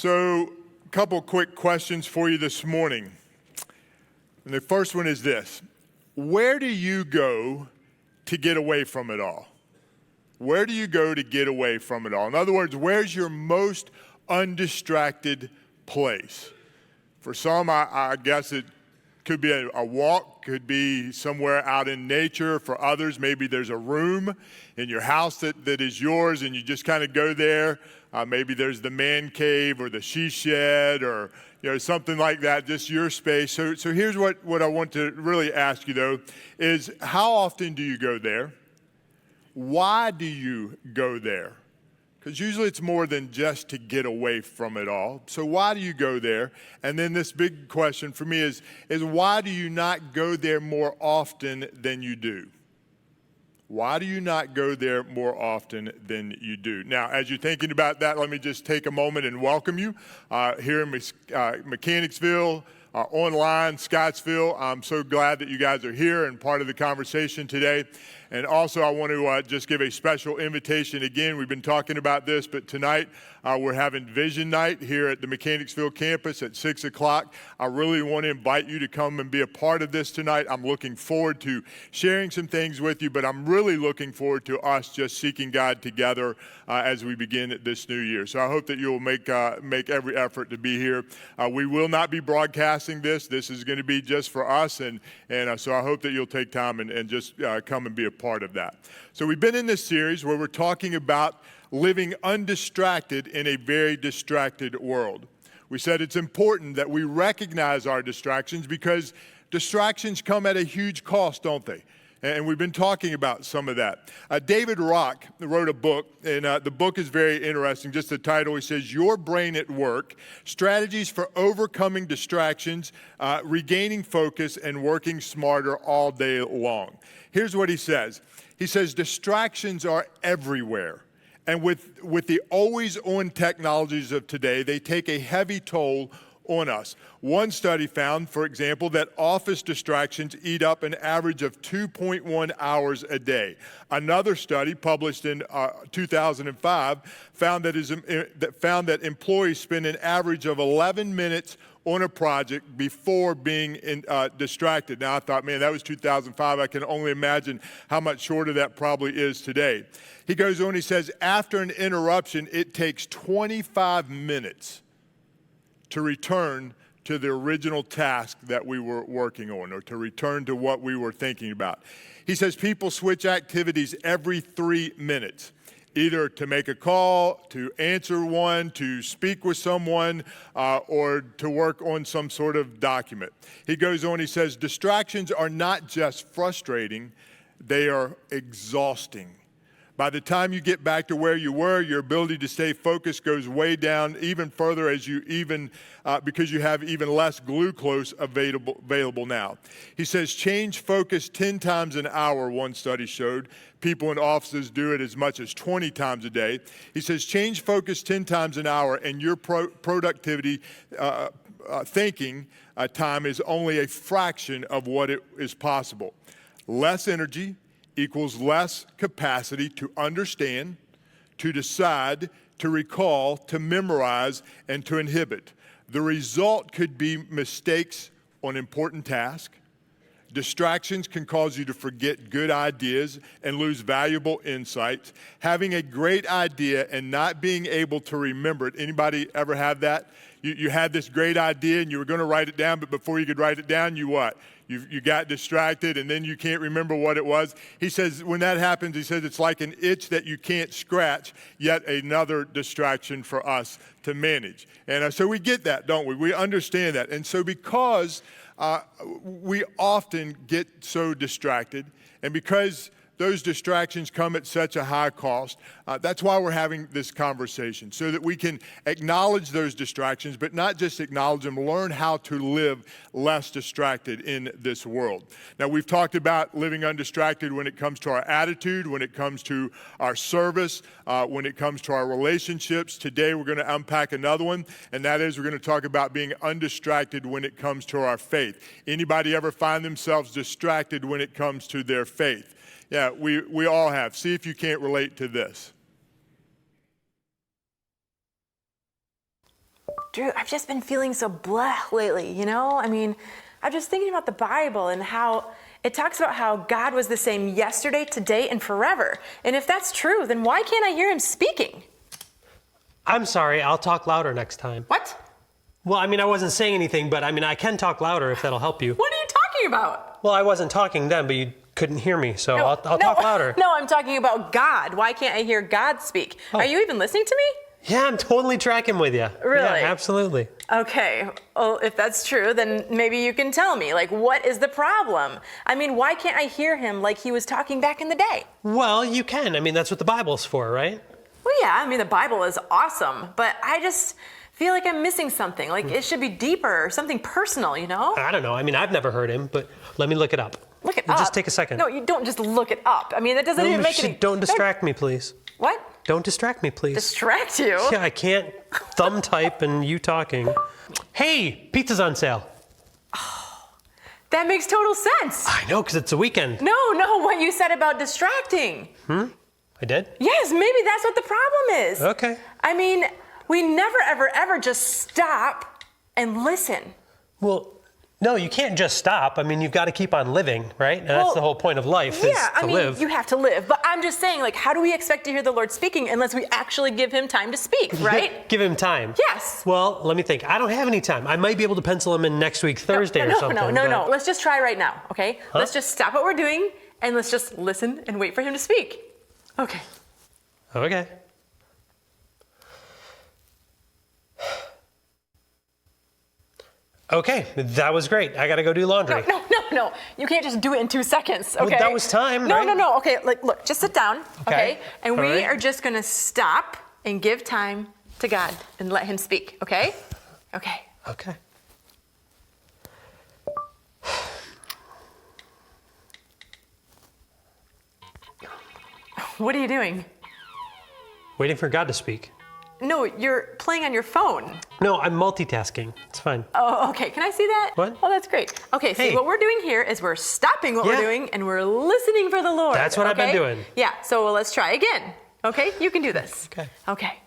So, a couple quick questions for you this morning. And the first one is this: where do you go to get away from it all? Where do you go to get away from it all? In other words, where's your most undistracted place? For some, I guess it could be a walk, could be somewhere out in nature. For others, maybe there's a room in your house that is yours and you just kind of go there. Maybe there's the man cave or the she shed or something like that, just your space. So here's what I want to really ask you, though, is how often do you go there? Why do you go there? Because usually it's more than just to get away from it all. So why do you go there? And then this big question for me is why do you not go there more often than you do? Why do you not go there more often than you do? Now, as you're thinking about that, let me just take a moment and welcome you here in Mechanicsville, online, Scottsville. I'm so glad that you guys are here and part of the conversation today. And also, I want to just give a special invitation. Again, we've been talking about this, but tonight we're having Vision Night here at the Mechanicsville campus at 6 o'clock. I really want to invite you to come and be a part of this tonight. I'm looking forward to sharing some things with you, but I'm really looking forward to us just seeking God together as we begin this new year. So I hope that you'll make every effort to be here. We will not be broadcasting this. This is going to be just for us, and so I hope that you'll take time and just come and be a part of that. So we've been in this series where we're talking about living undistracted in a very distracted world. We said it's important that we recognize our distractions because distractions come at a huge cost, don't they? And we've been talking about some of that. David Rock wrote a book, and the book is very interesting. Just the title, he says, "Your Brain at Work, Strategies for Overcoming Distractions, Regaining Focus, and Working Smarter All Day Long." Here's what he says. He says, distractions are everywhere. And with the always-on technologies of today, they take a heavy toll on us. One study found, for example, that office distractions eat up an average of 2.1 hours a day. Another study published in 2005 found that employees spend an average of 11 minutes on a project before being distracted. Now, I thought, man, that was 2005. I can only imagine how much shorter that probably is today. He goes on, he says, after an interruption, it takes 25 minutes to return to the original task that we were working on, or to return to what we were thinking about. He says people switch activities every 3 minutes, either to make a call, to answer one, to speak with someone, or to work on some sort of document. He goes on, he says, distractions are not just frustrating, they are exhausting. By the time you get back to where you were, your ability to stay focused goes way down even further because you have even less glucose available now. He says change focus 10 times an hour, one study showed. People in offices do it as much as 20 times a day. He says change focus 10 times an hour and your productivity thinking time is only a fraction of what is possible. Less energy equals less capacity to understand, to decide, to recall, to memorize, and to inhibit. The result could be mistakes on important tasks. Distractions can cause you to forget good ideas and lose valuable insights. Having a great idea and not being able to remember it. Anybody ever have that? You had this great idea and you were going to write it down, but before you could write it down, you what? You got distracted and then you can't remember what it was. He says when that happens, he says it's like an itch that you can't scratch, yet another distraction for us to manage. And so we get that, don't we? We understand that. And so because we often get so distracted, and because those distractions come at such a high cost. That's why we're having this conversation, so that we can acknowledge those distractions, but not just acknowledge them, learn how to live less distracted in this world. Now, we've talked about living undistracted when it comes to our attitude, when it comes to our service, when it comes to our relationships. Today, we're going to unpack another one, and that is we're going to talk about being undistracted when it comes to our faith. Anybody ever find themselves distracted when it comes to their faith? Yeah, we all have. See if you can't relate to this. Drew, I've just been feeling so blah lately, you know? I mean, I'm just thinking about the Bible and how it talks about how God was the same yesterday, today, and forever. And if that's true, then why can't I hear him speaking? I'm sorry, I'll talk louder next time. What? Well, I mean, I wasn't saying anything, but I mean, I can talk louder if that'll help you. What are you talking about? Well, I wasn't talking then, but you couldn't hear me, so I'll talk louder. No, I'm talking about God. Why can't I hear God speak? Oh. Are you even listening to me? Yeah, I'm totally tracking with you. Really? Yeah, absolutely. Okay, well, if that's true, then maybe you can tell me, like, what is the problem? I mean, why can't I hear him like he was talking back in the day? Well, you can. I mean, that's what the Bible's for, right? Well, yeah, I mean, the Bible is awesome, but I just feel like I'm missing something. Like, it should be deeper or something personal, you know? I don't know. I mean, I've never heard him, but let me look it up. Look it up? Just take a second. No, you don't just look it up. I mean, that doesn't even make any... Don't distract me, please. What? Don't distract me, please. Distract you? Yeah, I can't thumb type and you talking. Hey, pizza's on sale. Oh, that makes total sense. I know, because it's a weekend. No, what you said about distracting. I did? Yes, maybe that's what the problem is. Okay. I mean, we never, ever just stop and listen. Well, no, you can't just stop. I mean, you've got to keep on living, right? And that's the whole point of life, is to live. You have to live. But I'm just saying, like, how do we expect to hear the Lord speaking unless we actually give him time to speak, right? Give him time. Yes. Well, let me think. I don't have any time. I might be able to pencil him in next week, Thursday or something. No. Let's just try right now, okay? Huh? Let's just stop what we're doing and let's just listen and wait for him to speak. Okay. Okay. Okay, that was great. I gotta go do laundry. No. You can't just do it in 2 seconds, okay? Well, that was time, No, right? No. Okay, look, just sit down, okay? And All we right. are just gonna stop and give time to God and let him speak, okay? Okay. Okay. What are you doing? Waiting for God to speak. No, you're playing on your phone. No, I'm multitasking. It's fine. Oh, okay. Can I see that? What? Oh, that's great. Okay, so Hey. what we're doing here is we're stopping what we're doing and we're listening for the Lord. That's what I've been doing. Yeah, so let's try again. Okay, you can do this. Okay. Okay.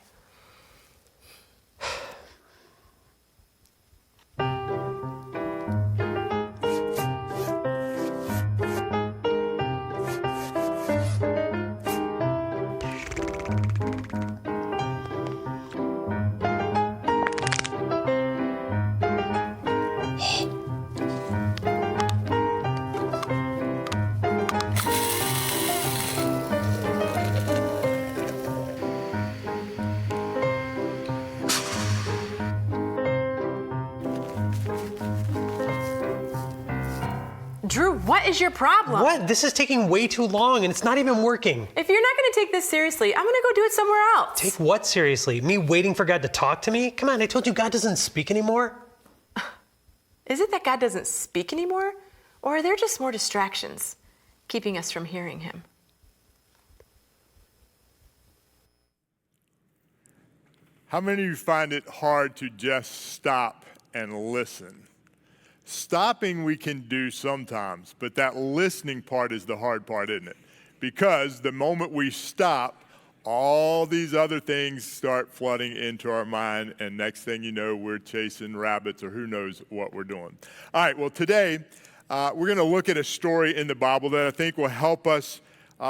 Drew, what is your problem? What? This is taking way too long and it's not even working. If you're not going to take this seriously, I'm going to go do it somewhere else. Take what seriously? Me waiting for God to talk to me? Come on, I told you God doesn't speak anymore. Is it that God doesn't speak anymore? Or are there just more distractions keeping us from hearing him? How many of you find it hard to just stop and listen? Stopping we can do sometimes, but that listening part is the hard part, isn't it? Because the moment we stop, all these other things start flooding into our mind, and next thing you know, we're chasing rabbits or who knows what we're doing. All right, well, today we're going to look at a story in the Bible that I think will help us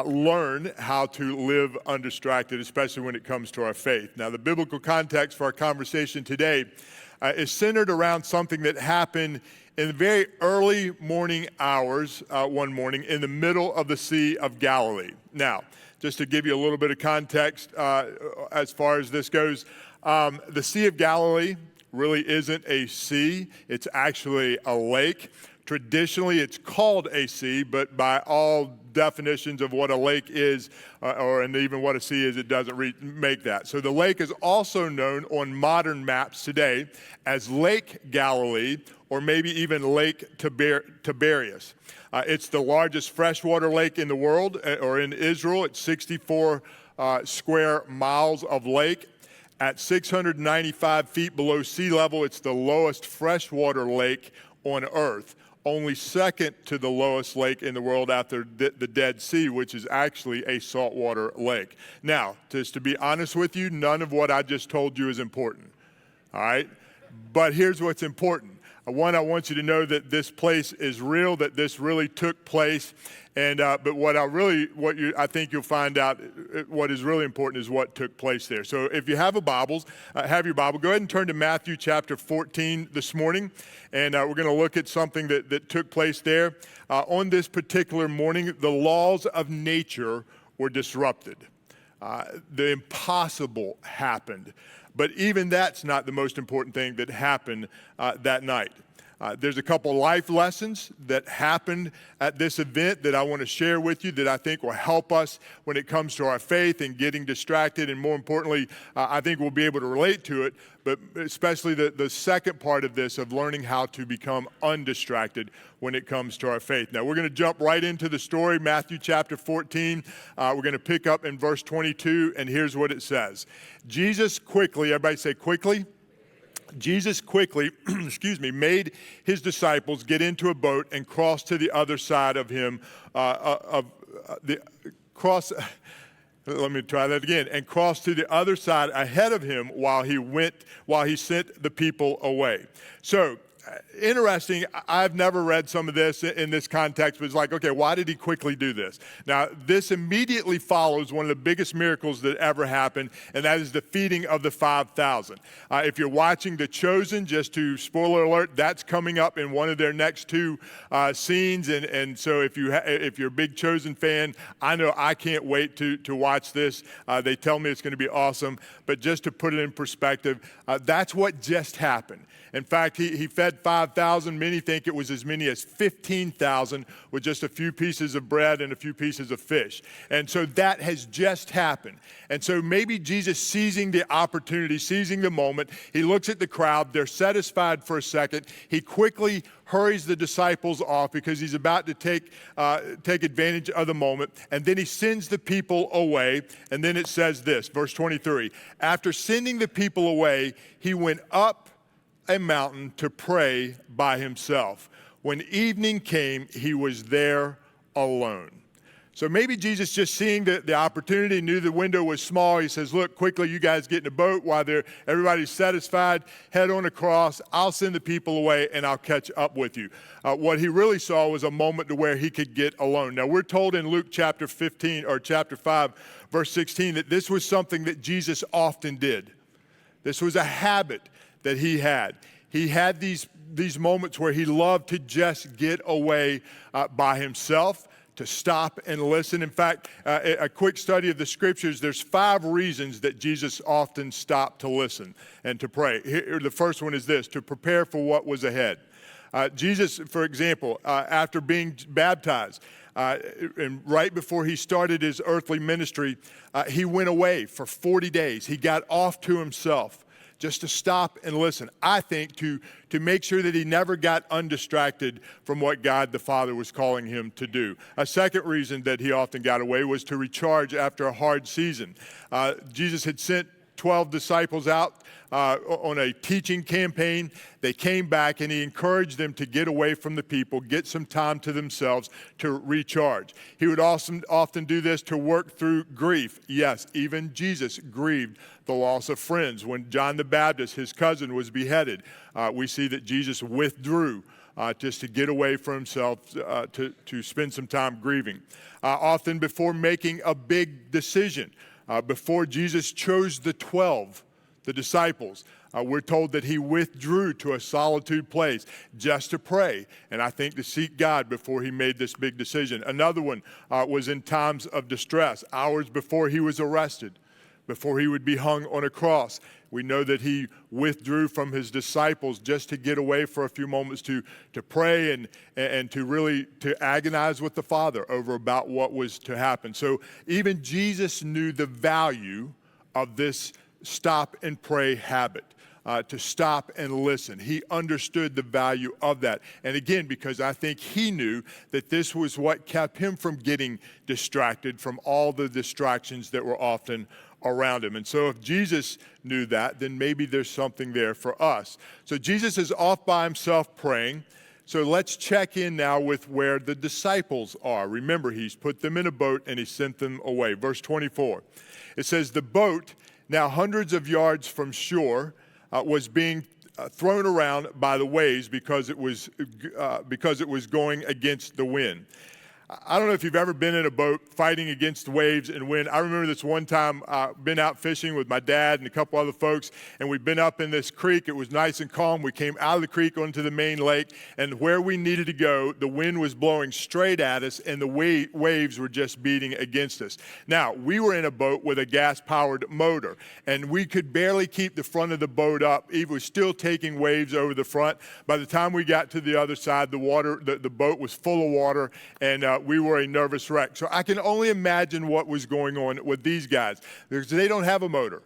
learn how to live undistracted, especially when it comes to our faith. Now, the biblical context for our conversation today is centered around something that happened in the very early morning hours one morning in the middle of the Sea of Galilee. Now, just to give you a little bit of context as far as this goes, the Sea of Galilee really isn't a sea. It's actually a lake. Traditionally, it's called a sea, but by all definitions of what a lake is, and even what a sea is, it doesn't make that. So the lake is also known on modern maps today as Lake Galilee, or maybe even Lake Tiberias. It's the largest freshwater lake in the world, or in Israel. It's 64 square miles of lake. At 695 feet below sea level, it's the lowest freshwater lake on Earth. Only second to the lowest lake in the world after the Dead Sea, which is actually a saltwater lake. Now, just to be honest with you, none of what I just told you is important, all right? But here's what's important. One, I want you to know that this place is real, that this really took place. And but I think you'll find out what is really important is what took place there. So if you have have your Bible, go ahead and turn to Matthew chapter 14 this morning. And we're going to look at something that took place there. On this particular morning, the laws of nature were disrupted. The impossible happened. But even that's not the most important thing that happened that night. There's a couple life lessons that happened at this event that I want to share with you that I think will help us when it comes to our faith and getting distracted. And more importantly, I think we'll be able to relate to it, but especially the second part of this of learning how to become undistracted when it comes to our faith. Now, we're going to jump right into the story, Matthew chapter 14. We're going to pick up in verse 22, and here's what it says. Jesus quickly, everybody say quickly. Jesus quickly, made his disciples get into a boat and cross to the other side of him, let me try that again, and cross to the other side ahead of him while he sent the people away. So, interesting, I've never read some of this in this context, but it's like, okay, why did he quickly do this? Now, this immediately follows one of the biggest miracles that ever happened, and that is the feeding of the 5,000. If you're watching The Chosen, just to spoiler alert, that's coming up in one of their next two scenes, and so if you're a big Chosen fan, I know I can't wait to watch this. They tell me it's going to be awesome, but just to put it in perspective, that's what just happened. In fact, he fed 5,000. Many think it was as many as 15,000 with just a few pieces of bread and a few pieces of fish. And so that has just happened. And so maybe Jesus seizing the opportunity, seizing the moment, he looks at the crowd. They're satisfied for a second. He quickly hurries the disciples off because he's about to take advantage of the moment. And then he sends the people away. And then it says this, verse 23. After sending the people away, he went up a mountain to pray by himself. When evening came, he was there alone. So maybe Jesus just seeing the opportunity, knew the window was small. He says, look, quickly, you guys get in a boat while everybody's satisfied. Head on across. I'll send the people away, and I'll catch up with you. What he really saw was a moment to where he could get alone. Now, we're told in Luke chapter 15 or chapter 5, verse 16, that this was something that Jesus often did. This was a habit that he had. He had these moments where he loved to just get away by himself, to stop and listen. In fact, a quick study of the scriptures, there's 5 reasons that Jesus often stopped to listen and to pray. Here, the first one is this, to prepare for what was ahead. Jesus, for example, after being baptized, and right before he started his earthly ministry, he went away for 40 days. He got off to himself, just to stop and listen. I think to make sure that he never got undistracted from what God the Father was calling him to do. A second reason that he often got away was to recharge after a hard season. Jesus had sent 12 disciples out on a teaching campaign. They came back and he encouraged them to get away from the people, get some time to themselves to recharge. He would often do this to work through grief. Yes, even Jesus grieved the loss of friends. When John the Baptist, his cousin, was beheaded, we see that Jesus withdrew just to get away from himself, to spend some time grieving. Often before making a big decision, before Jesus chose the 12, the disciples, we're told that he withdrew to a solitude place just to pray, and I think to seek God before he made this big decision. Another one was in times of distress, hours before he was arrested, before he would be hung on a cross. We know that he withdrew from his disciples just to get away for a few moments to pray and to really to agonize with the Father over about what was to happen. So even Jesus knew the value of this stop and pray habit, to stop and listen. He understood the value of that. And again, because I think he knew that this was what kept him from getting distracted from all the distractions that were often around him. And so if Jesus knew that, then maybe there's something there for us. So Jesus is off by himself praying. So let's check in now with where the disciples are. Remember, he's put them in a boat and he sent them away. Verse 24, it says, the boat, now hundreds of yards from shore, was being thrown around by the waves because it was going against the wind. I don't know if you've ever been in a boat fighting against waves and wind. I remember this one time, been out fishing with my dad and a couple other folks, and we'd been up in this creek. It was nice and calm. We came out of the creek onto the main lake, and where we needed to go, the wind was blowing straight at us, and the waves were just beating against us. Now, we were in a boat with a gas-powered motor, and we could barely keep the front of the boat up. It was still taking waves over the front. By the time we got to the other side, the boat was full of water, and we were a nervous wreck. So I can only imagine what was going on with these guys, because they don't have a motor.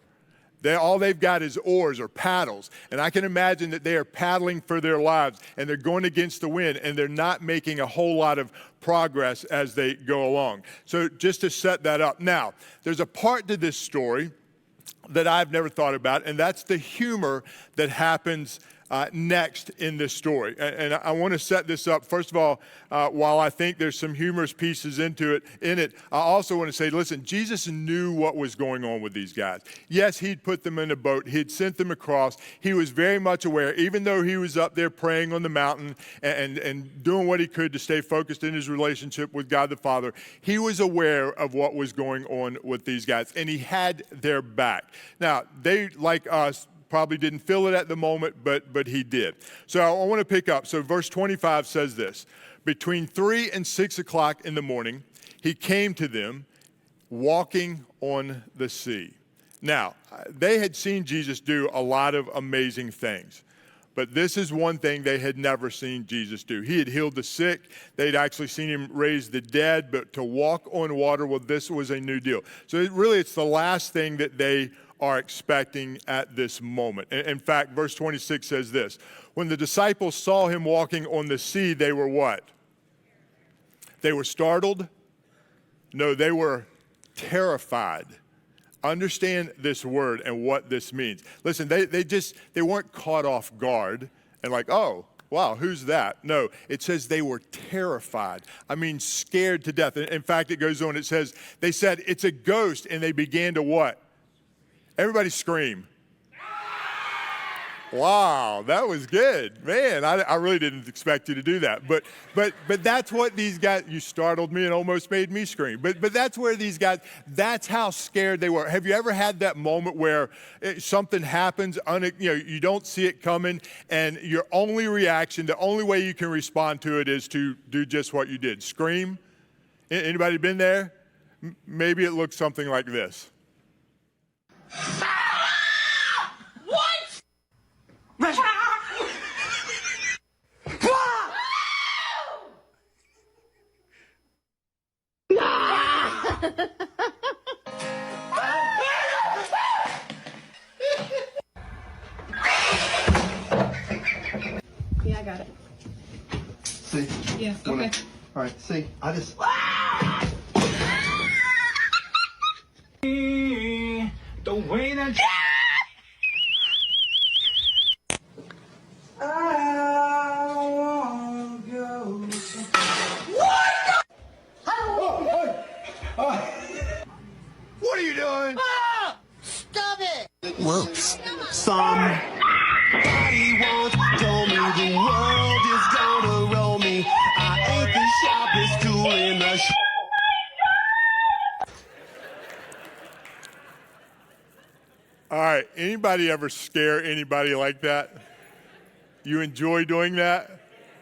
All they've got is oars or paddles. And I can imagine that they are paddling for their lives, and they're going against the wind, and they're not making a whole lot of progress as they go along. So just to set that up. Now, there's a part to this story that I've never thought about, and that's the humor that happens next in this story. And I want to set this up. First of all, while I think there's some humorous pieces in it, I also want to say, listen, Jesus knew what was going on with these guys. Yes, he'd put them in a boat. He'd sent them across. He was very much aware, even though he was up there praying on the mountain and doing what he could to stay focused in his relationship with God the Father, he was aware of what was going on with these guys, and he had their back. Now, they, like us, probably didn't feel it at the moment, but he did. So I want to pick up. So verse 25 says this: between 3 and 6 o'clock in the morning, he came to them walking on the sea. Now, they had seen Jesus do a lot of amazing things, but this is one thing they had never seen Jesus do. He had healed the sick. They'd actually seen him raise the dead, but to walk on water, well, this was a new deal. So it's the last thing that they are expecting at this moment. In fact, verse 26 says this: when the disciples saw him walking on the sea, they were what? They were startled? No, they were terrified. Understand this word and what this means. Listen, they weren't caught off guard and like, oh, wow, who's that? No, it says they were terrified. I mean, scared to death. In fact, it goes on, it says, they said, it's a ghost, and they began to what? Everybody scream. Wow, that was good. Man, I really didn't expect you to do that. But that's what these guys, you startled me and almost made me scream. But that's where these guys, that's how scared they were. Have you ever had that moment where something happens, you don't see it coming, and your only reaction, the only way you can respond to it is to do just what you did, scream? Anybody been there? Maybe it looks something like this. What? Yeah, I got it. See? Yeah, okay. All right, see, I just... The way that What are you doing? Stop it! Whoops. Somebody once told me the world is gonna roll me. I ain't the sharpest tool in the All right, anybody ever scare anybody like that? You enjoy doing that?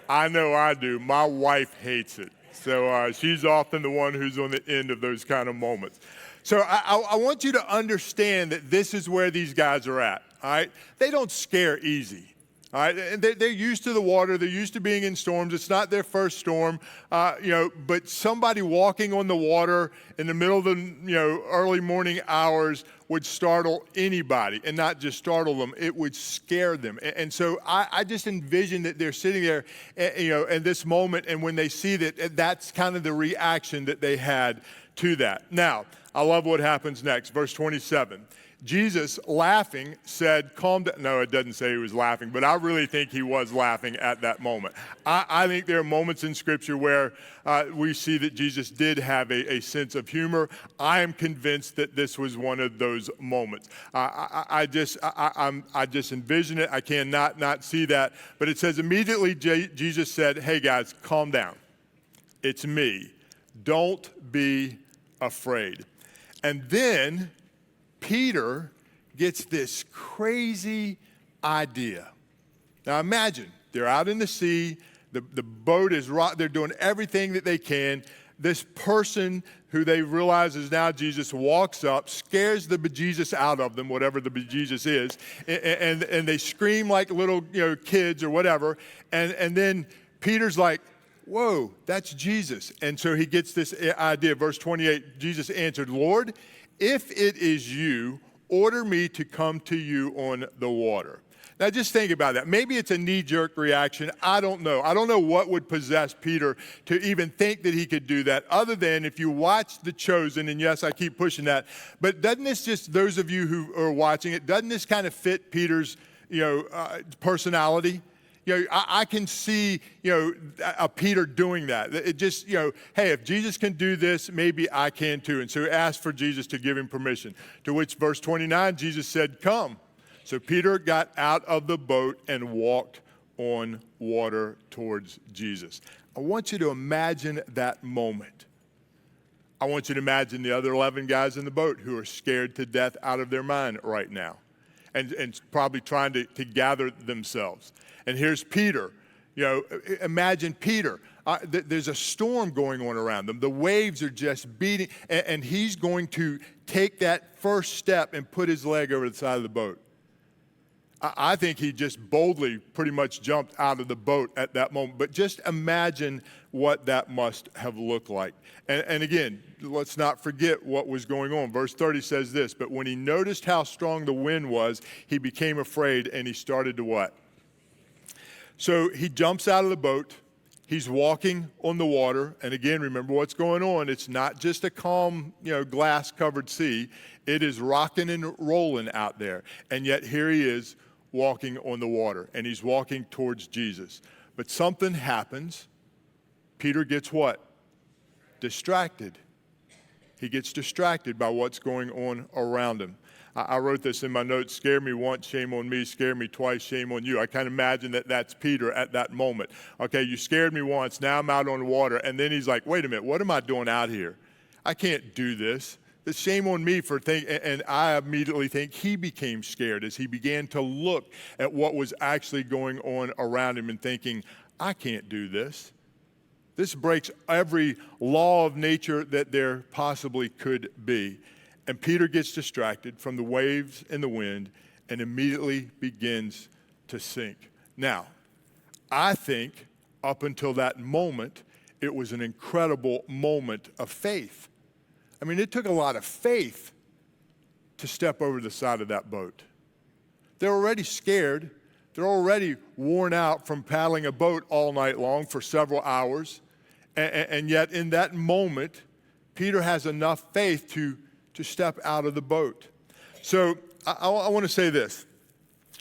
I know I do. My wife hates it. So she's often the one who's on the end of those kind of moments. So I want you to understand that this is where these guys are at, all right? They don't scare easy. All right, and they're used to the water. They're used to being in storms. It's not their first storm, but somebody walking on the water in the middle of the early morning hours would startle anybody, and not just startle them, it would scare them. And so I just envision that they're sitting there, in this moment, and when they see that, that's kind of the reaction that they had to that. Now, I love what happens next. Verse 27. Jesus, laughing, said, calm down. No, it doesn't say he was laughing, but I really think he was laughing at that moment. I think there are moments in Scripture where we see that Jesus did have a sense of humor. I am convinced that this was one of those moments. I just envision it. I cannot not see that. But it says, immediately Jesus said, hey guys, calm down. It's me. Don't be afraid. And then Peter gets this crazy idea. Now imagine, they're out in the sea, the boat is rocked, they're doing everything that they can. This person who they realize is now Jesus walks up, scares the bejesus out of them, whatever the bejesus is, and they scream like little kids or whatever, and then Peter's like, whoa, that's Jesus. And so he gets this idea. Verse 28, Jesus answered, Lord, if it is you, order me to come to you on the water. Now just think about that. Maybe it's a knee-jerk reaction. I don't know. I don't know what would possess Peter to even think that he could do that, other than if you watch The Chosen, and yes, I keep pushing that, but doesn't this just, those of you who are watching it, doesn't this kind of fit Peter's personality? I can see, a Peter doing that. It just, hey, if Jesus can do this, maybe I can too. And so he asked for Jesus to give him permission. To which, verse 29, Jesus said, come. So Peter got out of the boat and walked on water towards Jesus. I want you to imagine that moment. I want you to imagine the other 11 guys in the boat who are scared to death out of their mind right now and probably trying to gather themselves. And here's Peter. Imagine Peter. There's a storm going on around them. The waves are just beating, and he's going to take that first step and put his leg over the side of the boat. I think he just boldly pretty much jumped out of the boat at that moment. But just imagine what that must have looked like. And again, let's not forget what was going on. Verse 30 says this, but when he noticed how strong the wind was, he became afraid and he started to what? So he jumps out of the boat. He's walking on the water. And again, remember what's going on. It's not just a calm, glass-covered sea. It is rocking and rolling out there. And yet here he is walking on the water. And he's walking towards Jesus. But something happens. Peter gets what? Distracted. He gets distracted by what's going on around him. I wrote this in my notes, scare me once, shame on me, scare me twice, shame on you. I kind of imagine that that's Peter at that moment. Okay, you scared me once, now I'm out on the water. And then he's like, wait a minute, what am I doing out here? I can't do this. It's shame on me for thinking, and I immediately think he became scared as he began to look at what was actually going on around him and thinking, I can't do this. This breaks every law of nature that there possibly could be. And Peter gets distracted from the waves and the wind and immediately begins to sink. Now, I think up until that moment, it was an incredible moment of faith. I mean, it took a lot of faith to step over the side of that boat. They're already scared. They're already worn out from paddling a boat all night long for several hours. And yet in that moment, Peter has enough faith to step out of the boat. So I want to say this.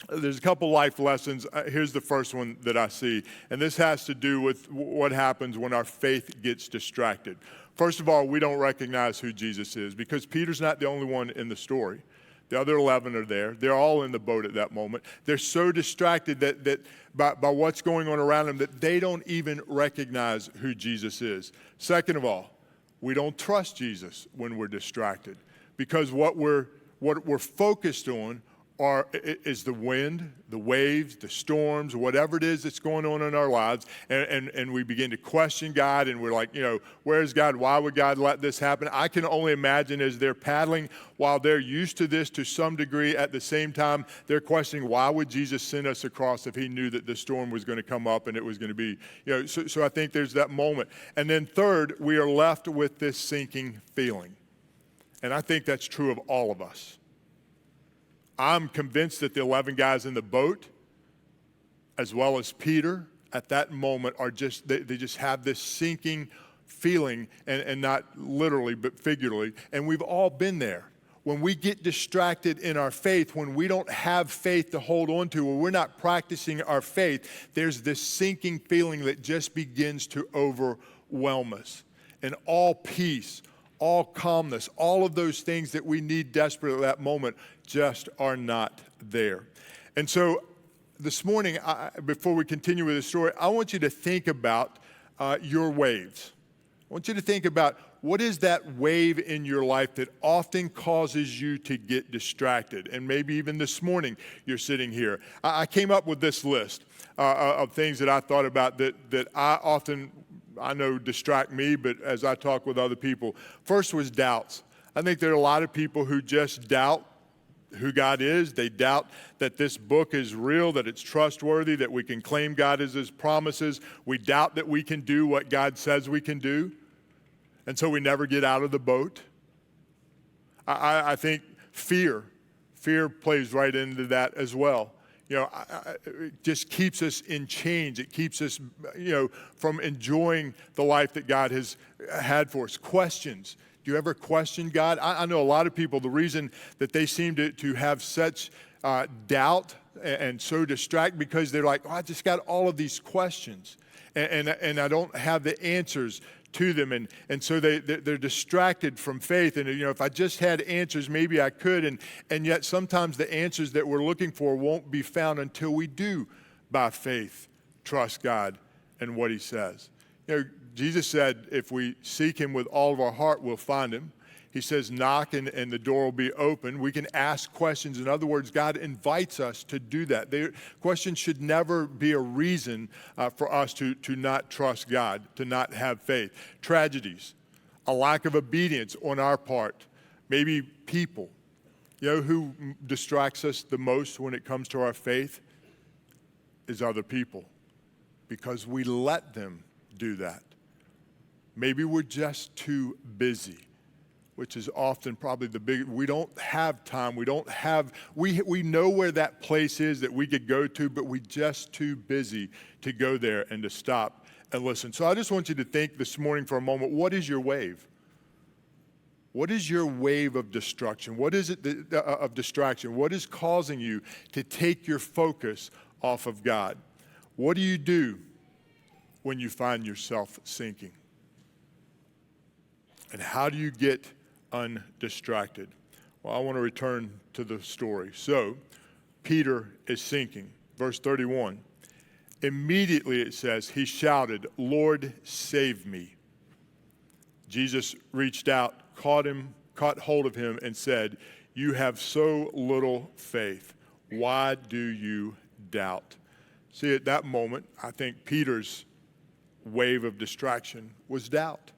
There's a couple life lessons. Here's the first one that I see. And this has to do with what happens when our faith gets distracted. First of all, we don't recognize who Jesus is because Peter's not the only one in the story. The other 11 are there. They're all in the boat at that moment. They're so distracted that by what's going on around them that they don't even recognize who Jesus is. Second of all, we don't trust Jesus when we're distracted because what we're focused on is the wind, the waves, the storms, whatever it is that's going on in our lives, and we begin to question God, and we're like, where's God? Why would God let this happen? I can only imagine as they're paddling, while they're used to this to some degree, at the same time, they're questioning, why would Jesus send us across if he knew that the storm was going to come up and it was going to be, so I think there's that moment. And then third, we are left with this sinking feeling. And I think that's true of all of us. I'm convinced that the 11 guys in the boat, as well as Peter, at that moment are they just have this sinking feeling, and not literally, but figuratively, and we've all been there. When we get distracted in our faith, when we don't have faith to hold on to, or we're not practicing our faith, there's this sinking feeling that just begins to overwhelm us. And all peace, all calmness, all of those things that we need desperately at that moment just are not there. And so this morning, before we continue with the story, I want you to think about your waves. I want you to think about, what is that wave in your life that often causes you to get distracted? And maybe even this morning you're sitting here. I came up with this list of things that I thought about that I know distract me, but as I talk with other people. First was doubts. I think there are a lot of people who just doubt who God is. They doubt that this book is real, that it's trustworthy, that we can claim God as his promises. We doubt that we can do what God says we can do. And so we never get out of the boat. I think fear plays right into that as well. It just keeps us in chains. It keeps us, from enjoying the life that God has had for us. Questions. Do you ever question God? I know a lot of people, the reason that they seem to have such doubt and so distracted, because they're like, I just got all of these questions, and I don't have the answers to them, and so they're distracted from faith. And if I just had answers, maybe I could, and yet sometimes the answers that we're looking for won't be found until we do, by faith, trust God and what he says. Jesus said if we seek him with all of our heart, we'll find him. He says knock and the door will be open. We can ask questions. In other words, God invites us to do that. Questions should never be a reason for us to not trust God, to not have faith. Tragedies, a lack of obedience on our part, maybe people. Who distracts us the most when it comes to our faith is other people, because we let them do that. Maybe we're just too busy, which is often probably we don't have time. We know where that place is that we could go to, but we're just too busy to go there and to stop and listen. So I just want you to think this morning for a moment, what is your wave? What is your wave of destruction? What is it of distraction? What is causing you to take your focus off of God? What do you do when you find yourself sinking? And how do you get undistracted? Well, I want to return to the story. So, Peter is sinking. Verse 31. Immediately it says, he shouted, "Lord, save me." Jesus reached out, caught hold of him, and said, "You have so little faith. Why do you doubt?" See, at that moment, I think Peter's wave of distraction was doubt.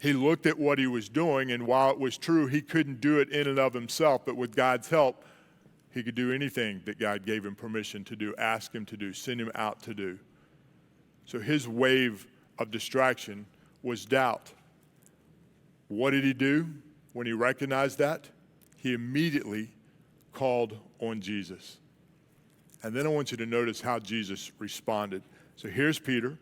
He looked at what he was doing, and while it was true he couldn't do it in and of himself, but with God's help, he could do anything that God gave him permission to do, ask him to do, send him out to do. So his wave of distraction was doubt. What did he do when he recognized that? He immediately called on Jesus. And then I want you to notice how Jesus responded. So here's Peter.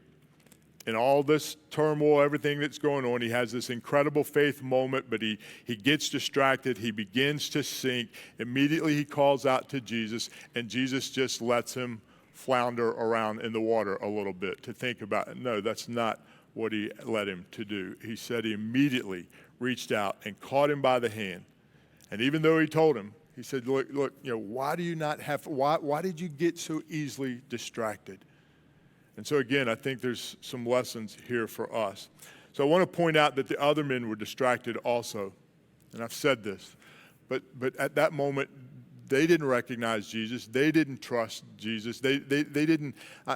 In all this turmoil, everything that's going on, he has this incredible faith moment, but he gets distracted. He begins to sink. Immediately he calls out to Jesus, and Jesus just lets him flounder around in the water a little bit to think about it. No, that's not what he led him to do. He said he immediately reached out and caught him by the hand. And even though he told him, he said, look, why did you get so easily distracted? And so again, I think there's some lessons here for us. So I want to point out that the other men were distracted also. And I've said this, but at that moment, they didn't recognize Jesus. They didn't trust Jesus. They didn't.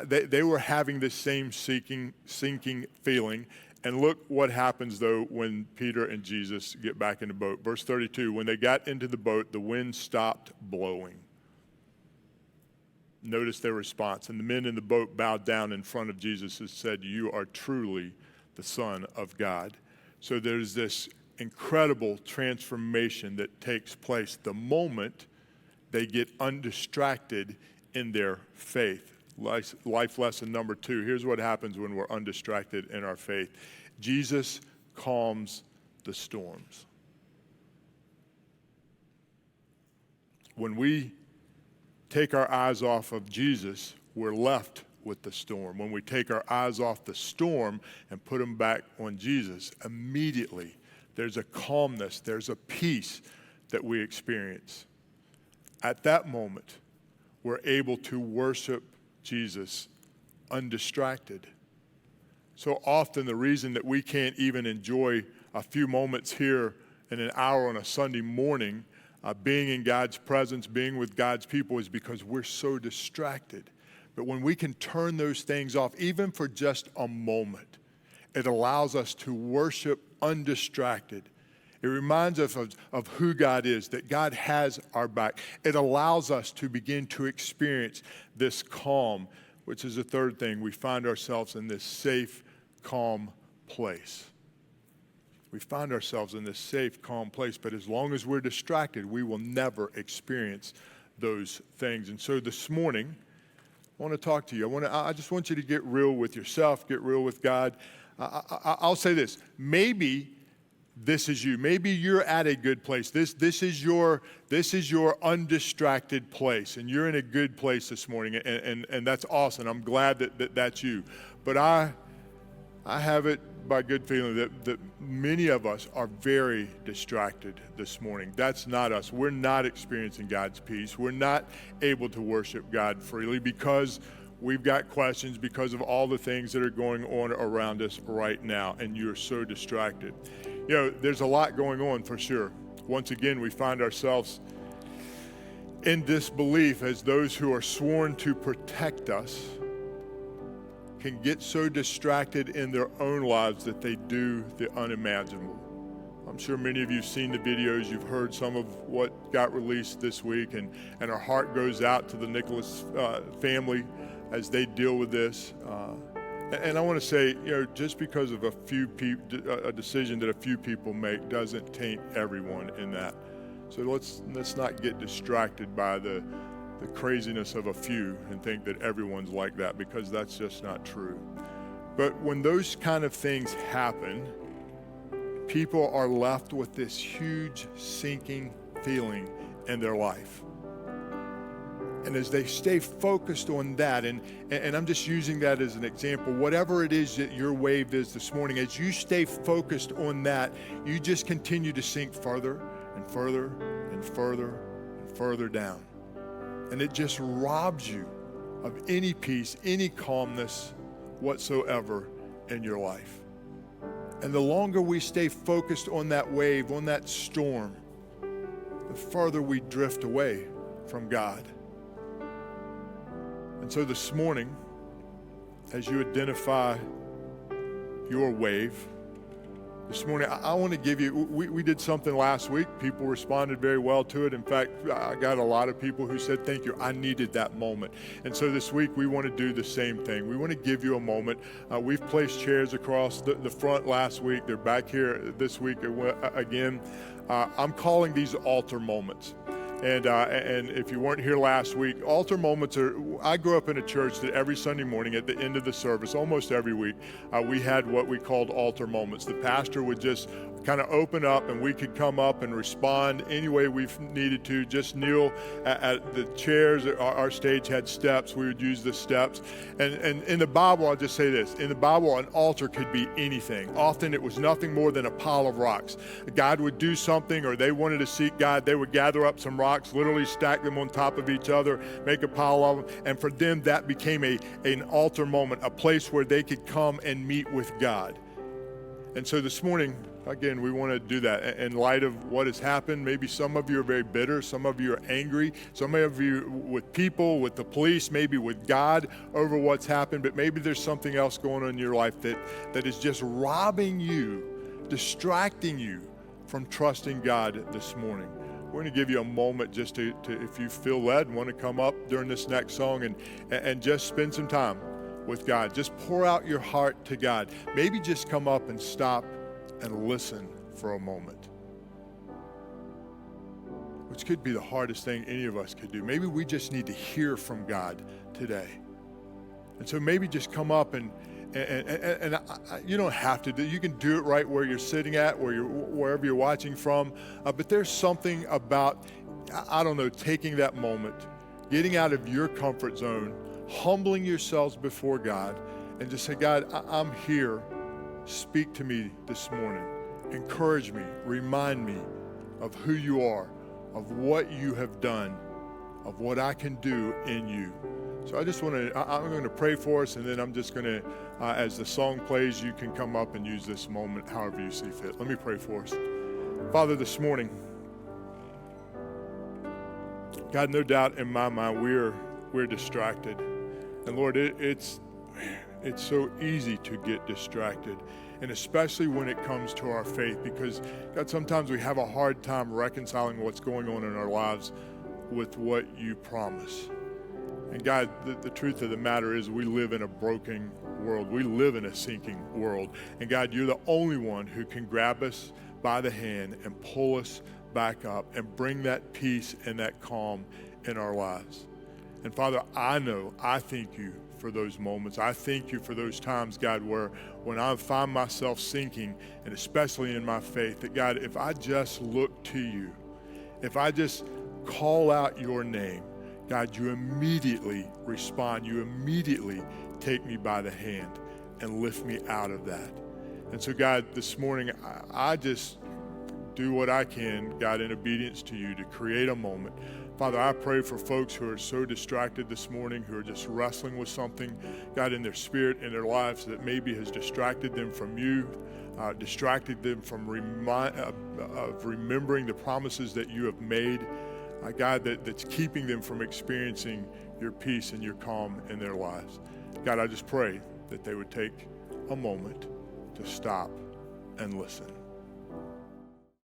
They were having this same sinking feeling. And look what happens though when Peter and Jesus get back in the boat. Verse 32. When they got into the boat, the wind stopped blowing. Notice their response. And the men in the boat bowed down in front of Jesus and said, "You are truly the Son of God." So there's this incredible transformation that takes place the moment they get undistracted in their faith. Life lesson number 2. Here's what happens when we're undistracted in our faith. Jesus calms the storms. When we take our eyes off of Jesus, we're left with the storm. When we take our eyes off the storm and put them back on Jesus, immediately there's a calmness, there's a peace that we experience. At that moment, we're able to worship Jesus undistracted. So often the reason that we can't even enjoy a few moments here in an hour on a Sunday morning, being in God's presence, being with God's people, is because we're so distracted. But when we can turn those things off, even for just a moment, it allows us to worship undistracted. It reminds us of who God is, that God has our back. It allows us to begin to experience this calm, which is the third thing. We find ourselves in this safe, calm place. We find ourselves in this safe, calm place, but as long as we're distracted, we will never experience those things. And so this morning, I want to talk to you. I just want you to get real with yourself, get real with God. I'll say this. Maybe this is you. Maybe you're at a good place. This is your undistracted place, and you're in a good place this morning, and that's awesome. I'm glad that that's you. But I have it by good feeling that many of us are very distracted this morning. That's not us. We're not experiencing God's peace. We're not able to worship God freely because we've got questions, because of all the things that are going on around us right now, and you're so distracted. You know, there's a lot going on for sure. Once again, we find ourselves in disbelief as those who are sworn to protect us can get so distracted in their own lives that they do the unimaginable. I'm sure many of you have seen the videos, you've heard some of what got released this week, and our heart goes out to the Nicholas family as they deal with this. And I want to say, you know, just because of a decision that a few people make doesn't taint everyone in that. So let's not get distracted by the craziness of a few and think that everyone's like that, because that's just not true. But when those kind of things happen, people are left with this huge sinking feeling in their life. And as they stay focused on that, and I'm just using that as an example, whatever it is that your wave is this morning, as you stay focused on that, you just continue to sink further and further and further and further down. And it just robs you of any peace, any calmness whatsoever in your life. And the longer we stay focused on that wave, on that storm, the further we drift away from God. And so this morning, as you identify your wave, this morning, I want to give you, we did something last week. People responded very well to it. In fact, I got a lot of people who said, thank you, I needed that moment. And so this week, we want to do the same thing. We want to give you a moment. We've placed chairs across the front last week. They're back here this week again. I'm calling these altar moments. And if you weren't here last week, altar moments are, I grew up in a church that every Sunday morning at the end of the service, almost every week, we had what we called altar moments. The pastor would just kind of open up and we could come up and respond any way we needed to, just kneel at the chairs. Our stage had steps. We would use the steps. And in the Bible, I'll just say this, in the Bible, an altar could be anything. Often it was nothing more than a pile of rocks. God would do something, or they wanted to seek God. They would gather up some rocks, literally stack them on top of each other, make a pile of them. And for them, that became an altar moment, a place where they could come and meet with God. And so this morning, again, we want to do that in light of what has happened. Maybe some of you are very bitter. Some of you are angry. Some of you with people, with the police, maybe with God over what's happened. But maybe there's something else going on in your life that is just robbing you, distracting you from trusting God this morning. We're going to give you a moment just to if you feel led and want to come up during this next song and just spend some time with God. Just pour out your heart to God. Maybe just come up and stop and listen for a moment, which could be the hardest thing any of us could do. Maybe we just need to hear from God today. And so maybe just come up and You don't have to do. You can do it right where you're sitting at, wherever you're watching from. But there's something about, I don't know, taking that moment, getting out of your comfort zone, humbling yourselves before God, and just say, God, I'm here. Speak to me this morning. Encourage me. Remind me of who you are, of what you have done, of what I can do in you. So I'm going to pray for us, and then I'm just going to, as the song plays, you can come up and use this moment however you see fit. Let me pray for us. Father, this morning, God, no doubt in my mind we're distracted. And Lord, it's so easy to get distracted, and especially when it comes to our faith, because God, sometimes we have a hard time reconciling what's going on in our lives with what you promise. And God, the truth of the matter is we live in a broken world. We live in a sinking world. And God, you're the only one who can grab us by the hand and pull us back up and bring that peace and that calm in our lives. And Father, I thank you for those moments. I thank you for those times, God, where when I find myself sinking, and especially in my faith, that God, if I just look to you, if I just call out your name, God, you immediately respond. You immediately take me by the hand and lift me out of that. And so, God, this morning, I just do what I can, God, in obedience to you, to create a moment. Father, I pray for folks who are so distracted this morning, who are just wrestling with something, God, in their spirit, in their lives, that maybe has distracted them from you, distracted them from remembering the promises that you have made. God, that's keeping them from experiencing your peace and your calm in their lives. God, I just pray that they would take a moment to stop and listen.